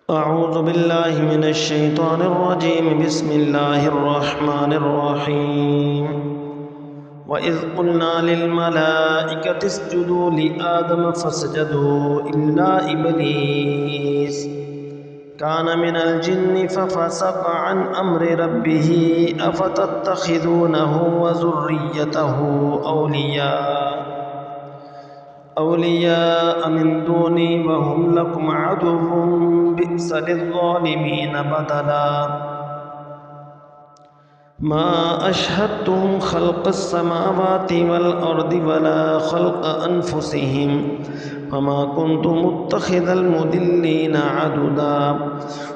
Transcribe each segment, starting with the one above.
أعوذ بالله من الشيطان الرجيم بسم الله الرحمن الرحيم وإذ قلنا للملائكة اسجدوا لآدم فسجدوا إلا إبليس كان من الجن ففسق عن أمر ربه أفتتخذونه وذريته أولياء من دوني وهم لكم عدو بئس للظالمين بدلا ما أشهدتهم خلق السماوات والأرض ولا خلق أنفسهم وما كنت متخذ المضلين عضدا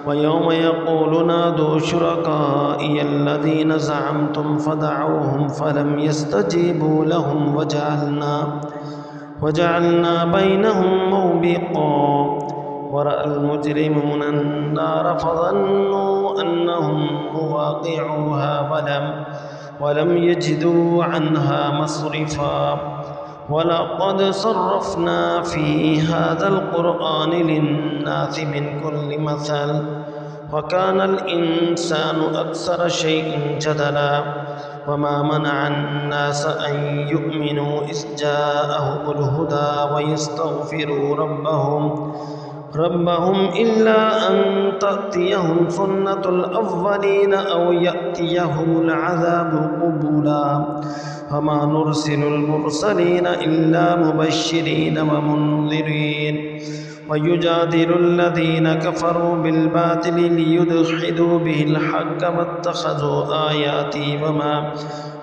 ويوم يقول نادوا شركائي الذين زعمتم فدعوهم فلم يستجيبوا لهم وجعلنا بينهم موبقا ورأى المجرمون النار فظنوا أنهم مواقعوها ولم يجدوا عنها مصرفا ولقد صرفنا في هذا القرآن للناس من كل مثل وكان الإنسان أكثر شيء جدلا وما منع الناس أن يؤمنوا إذ جاءهم الهدى ويستغفروا ربهم إلا أن تأتيهم سنة الأولين أو يأتيهم العذاب قبلا وما نرسل المرسلين إلا مبشرين ومنذرين ويجادل الذين كفروا بالباطل ليدحضوا به الحق واتخذوا آياتي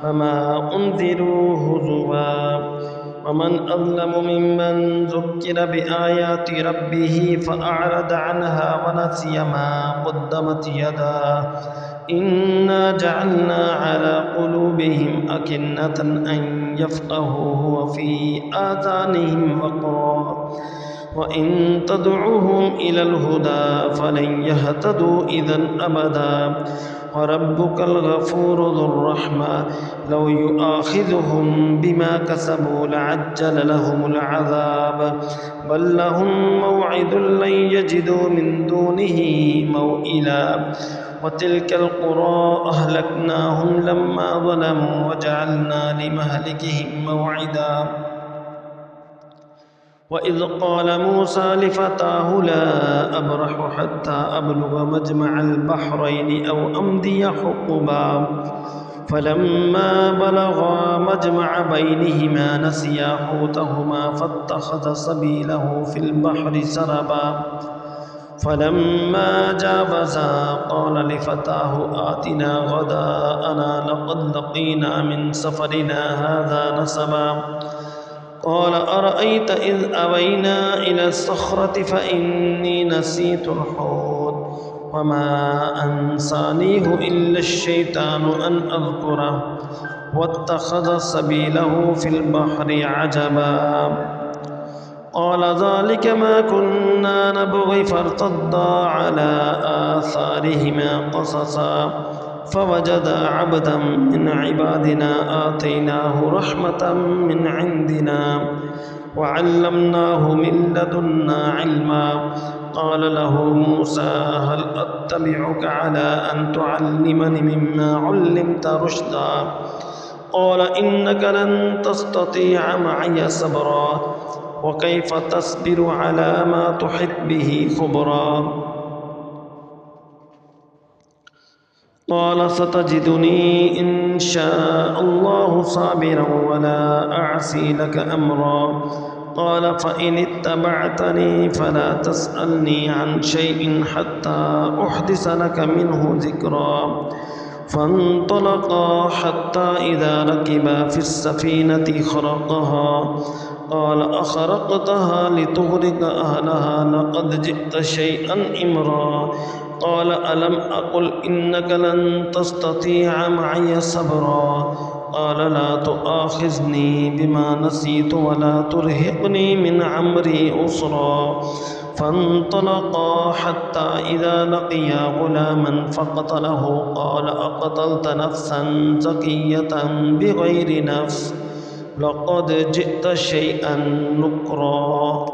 وما أنذروا هزوا ومن أظلم ممن ذكر بآيات ربه فأعرض عنها ونسي ما قدمت يداه إنا جعلنا على قلوبهم أكنة أن يفقهوه وفي آذانهم وقرا وإن تدعوهم إلى الهدى فلن يهتدوا إذا أبدا وربك الغفور ذو الرحمة لو يؤاخذهم بما كسبوا لعجل لهم العذاب بل لهم موعد لن يجدوا من دونه موئلا وتلك القرى أهلكناهم لما ظلموا وجعلنا لمهلكهم موعدا وإذ قال موسى لفتاه لا أبرح حتى أبلغ مجمع البحرين أو أمضي حقبا فلما بلغا مجمع بينهما نسيا حوتهما فاتخذ سبيله في البحر سربا فلما جاوزا قال لفتاه آتنا غداءنا لقد لقينا من سفرنا هذا نصبا قال أرأيت إذ أوينا إلى الصخرة فإني نسيت الحوت وما أنسانيه إلا الشيطان أن أذكره واتخذ سبيله في البحر عجبا قال ذلك ما كنا نبغي فارتدا على آثارهما قصصا فوجدا عبدا من عبادنا آتيناه رحمة من عندنا وعلمناه من لدنا علما قال له موسى هل أتبعك على أن تعلمني مما علمت رشدا قال إنك لن تستطيع معي صبرا وكيف تصبر على ما تحط به خبرا قال ستجدني إن شاء الله صابرا ولا أعصي لك أمرا قال فإن اتبعتني فلا تسألني عن شيء حتى أحدث لك منه ذكرا فانطلقا حتى إذا ركبا في السفينة خرقها قال أخرقتها لتغرق أهلها لقد جئت شيئا إمرا قال ألم أقل إنك لن تستطيع معي صبرا قال لا تؤاخذني بما نسيت ولا ترهقني من عمري أسرا فانطلقا حتى إذا لقيا غلاما فقتله قال أقتلت نفسا زكية بغير نفس لقد جئت شيئا نكرا